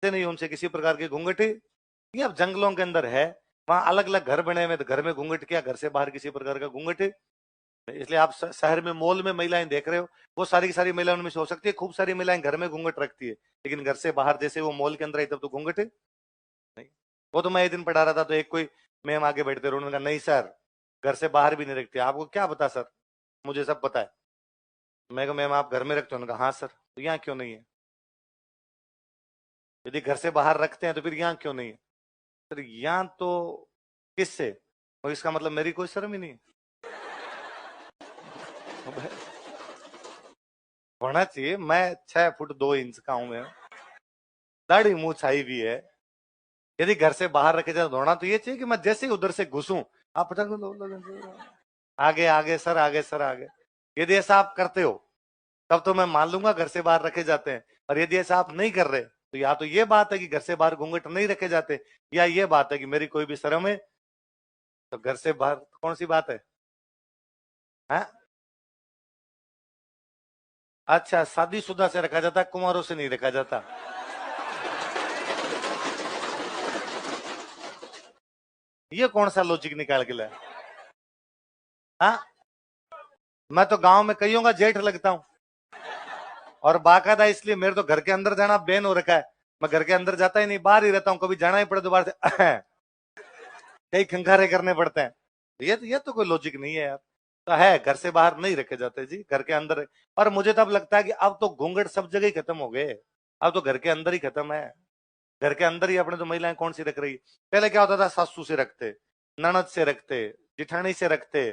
नहीं उनसे किसी प्रकार के घूंघट। ये अब जंगलों के अंदर है, वहां अलग अलग घर बने हुए, तो घर में घूंघट क्या, घर से बाहर किसी प्रकार का घूंघट। इसलिए आप शहर में मॉल में महिलाएं देख रहे हो, वो सारी की सारी महिलाओं में से हो सकती है खूब सारी महिलाएं घर में घूंघट रखती है, लेकिन घर से बाहर जैसे वो मॉल के अंदर आई तब तो घूंघट नहीं। वो तो मैं एक दिन पढ़ा रहा था, तो एक कोई मैम आगे बैठते रहे, उन्होंने कहा नहीं सर, घर से बाहर भी नहीं रखते। आपको क्या पता सर? मुझे सब पता है। मैं कहा मैम आप घर में रखते हो? उन्होंने कहा हाँ सर। तो यहाँ क्यों नहीं है? यदि घर से बाहर रखते हैं तो फिर यहाँ क्यों नहीं है? सर यहाँ तो किससे? और इसका मतलब मेरी कोई शर्म ही नहीं है। होना चाहिए। मैं 6 फुट 2 इंच का हूं, मैं दाढ़ी मुंह छाई भी है। यदि घर से बाहर रखे जाए दौड़ना तो ये चाहिए कि मैं जैसे ही उधर से घुसूं, आप आगे आगे सर, आगे सर, आगे। यदि ऐसा आप करते हो तब तो मैं मान लूंगा घर से बाहर रखे जाते हैं। और यदि ऐसा आप नहीं कर रहे तो या तो ये बात है कि घर से बाहर घूंघट नहीं रखे जाते, या ये बात है कि मेरी कोई भी शर्म है। तो घर से बाहर कौन सी बात है? हाँ? अच्छा, शादीशुदा से रखा जाता, कुंवारों से नहीं रखा जाता। ये कौन सा लॉजिक निकाल के लाया? हाँ, मैं तो गांव में कईयों का जेठ लगता हूं, और बाकायदा इसलिए मेरे तो घर के अंदर जाना बैन हो रखा है। मैं घर के अंदर जाता ही नहीं, बाहर ही रहता हूँ। कभी जाना ही पड़े तो बाहर से कई खंखारे करने पड़ते हैं। ये तो कोई लॉजिक नहीं है यार। तो है, घर से बाहर नहीं रखे जाते जी, घर के अंदर। और मुझे तब लगता है कि अब तो घूंघट सब जगह ही खत्म हो गए। अब तो घर के अंदर ही खत्म है। घर के अंदर ही अपने तो महिलाएं कौन सी रख रही। पहले क्या होता था, सासू से रखते, ननद से रखते, जिठानी से रखते,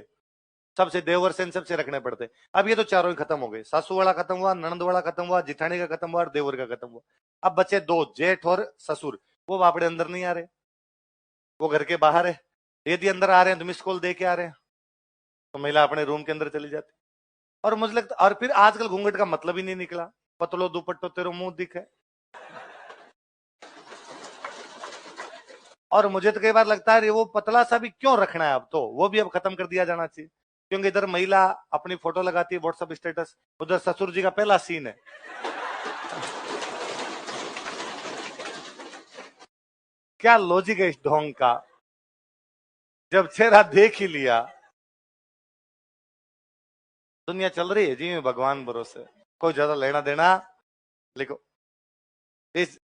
सबसे देवर से, इन सबसे रखने पड़ते। अब ये तो चारों ही खत्म हो गए। सासू वाला खत्म हुआ, ननद वाला खत्म हुआ, जिठानी का खत्म हुआ और देवर का खत्म हुआ। अब बचे दो, जेठ और ससुर। वो बापड़े अंदर नहीं आ रहे, वो घर के बाहर है। यदि अंदर आ रहे हैं तो मिस कॉल दे के आ रहे हैं, तो महिला अपने रूम के अंदर चली जाती। और मुझे लगता, और फिर आजकल घूंघट का मतलब ही नहीं निकला। पतलो दुपट्टो तेरो मुंह दिखे। और मुझे तो कई बार लगता है वो पतला सा भी क्यों रखना है, अब तो वो भी अब खत्म कर दिया जाना चाहिए। क्योंकि इधर महिला अपनी फोटो लगाती है व्हाट्सएप स्टेटस, उधर ससुर जी का पहला सीन है। क्या लॉजिक है इस ढोंग का? जब चेहरा देख ही लिया। दुनिया चल रही है जी, भगवान भरोसे, कोई ज्यादा लेना देना। लिखो इस